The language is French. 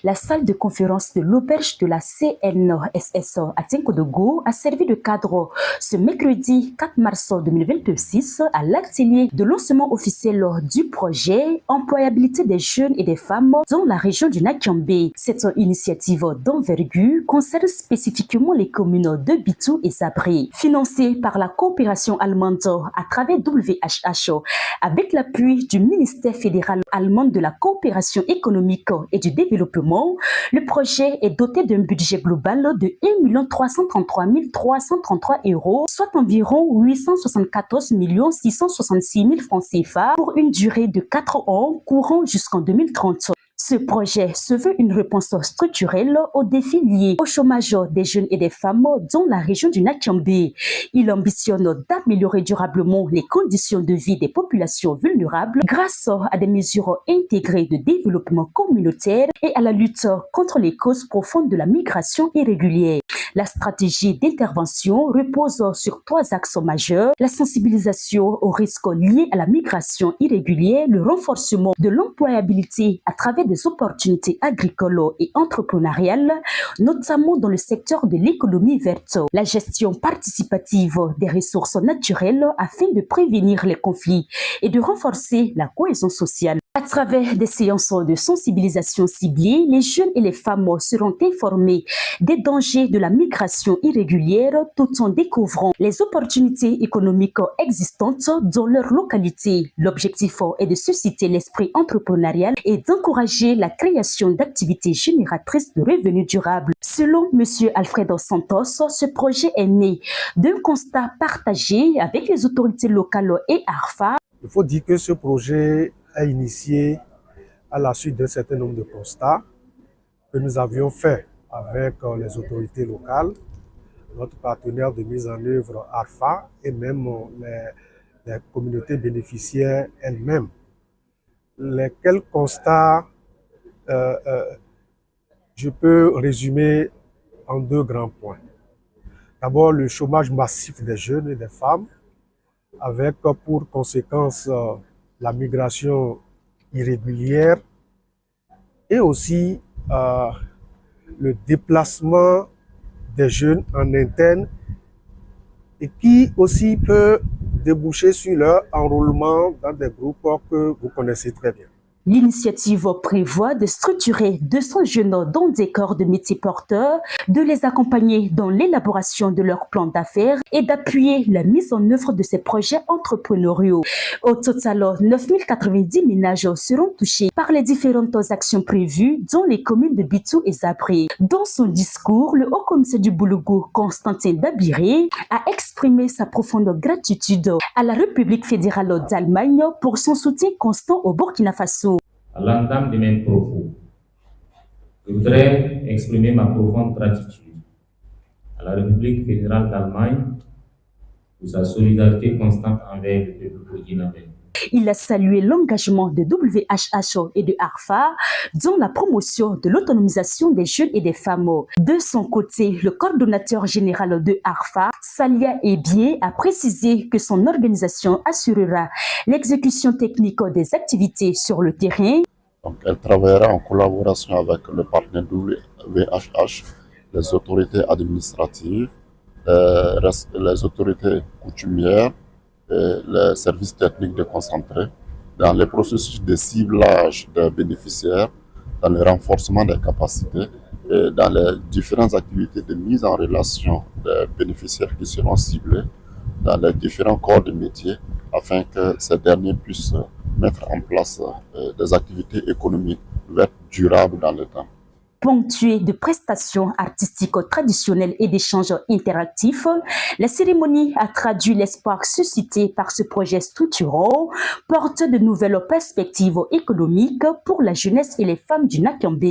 La salle de conférence de l'auberge de la CNSS à Tinkodogo a servi de cadre ce mercredi 4 mars 2026 à l'atelier de lancement officiel du projet Employabilité des jeunes et des femmes dans la région du Nakiambe. Cette initiative d'envergure concerne spécifiquement les communes de Bitou et Zabré. Financée par la coopération allemande à travers WHH avec l'appui du ministère fédéral allemand de la coopération économique et du développement, le projet est doté d'un budget global de 1 333 333 €, soit environ 874 666 000 francs CFA pour une durée de 4 ans courant jusqu'en 2030. Ce projet se veut une réponse structurelle aux défis liés au chômage des jeunes et des femmes dans la région du Nakiambe. Il ambitionne d'améliorer durablement les conditions de vie des populations vulnérables grâce à des mesures intégrées de développement communautaire et à la lutte contre les causes profondes de la migration irrégulière. La stratégie d'intervention repose sur 3 axes majeurs: la sensibilisation aux risques liés à la migration irrégulière, le renforcement de l'employabilité à travers des opportunités agricoles et entrepreneuriales, notamment dans le secteur de l'économie verte, la gestion participative des ressources naturelles afin de prévenir les conflits et de renforcer la cohésion sociale. À travers des séances de sensibilisation ciblées, les jeunes et les femmes seront informés des dangers de la migration irrégulière tout en découvrant les opportunités économiques existantes dans leur localité. L'objectif est de susciter l'esprit entrepreneurial et d'encourager la création d'activités génératrices de revenus durables. Selon M. Alfredo Santos, ce projet est né d'un constat partagé avec les autorités locales et ARFA. Il faut dire que ce projet a initié à la suite d'un certain nombre de constats que nous avions faits avec les autorités locales, notre partenaire de mise en œuvre ARFA et même les communautés bénéficiaires elles-mêmes. Lesquels constats je peux résumer en 2 grands points. D'abord, le chômage massif des jeunes et des femmes, avec pour conséquence la migration irrégulière et aussi le déplacement des jeunes en interne et qui aussi peut déboucher sur leur enrôlement dans des groupes que vous connaissez très bien. L'initiative prévoit de structurer 200 jeunes dans des corps de métiers porteurs, de les accompagner dans l'élaboration de leur plan d'affaires et d'appuyer la mise en œuvre de ces projets entrepreneuriaux. Au total, 9 090 ménages seront touchés par les différentes actions prévues dans les communes de Bitou et Zabré. Dans son discours, le haut-commissaire du Boulougou, Constantin Dabiré, a exprimé sa profonde gratitude à la République fédérale d'Allemagne pour son soutien constant au Burkina Faso. À l'entame de mes propos, je voudrais exprimer ma profonde gratitude à la République fédérale d'Allemagne pour sa solidarité constante envers le peuple burkinabé. Il a salué l'engagement de WHH et de ARFA dans la promotion de l'autonomisation des jeunes et des femmes. De son côté, le coordonnateur général de ARFA, Salia Ebié, a précisé que son organisation assurera l'exécution technique des activités sur le terrain. Donc, elle travaillera en collaboration avec le partenaire WHH, les autorités administratives, les autorités coutumières, et les services techniques déconcentrés dans les processus de ciblage des bénéficiaires, dans le renforcement des capacités et dans les différentes activités de mise en relation des bénéficiaires qui seront ciblés dans les différents corps de métier afin que ces derniers puissent mettre en place des activités économiques vertes durables dans le temps. Ponctuée de prestations artistiques traditionnelles et d'échanges interactifs, la cérémonie a traduit l'espoir suscité par ce projet structurant, porte de nouvelles perspectives économiques pour la jeunesse et les femmes du Nakiambe.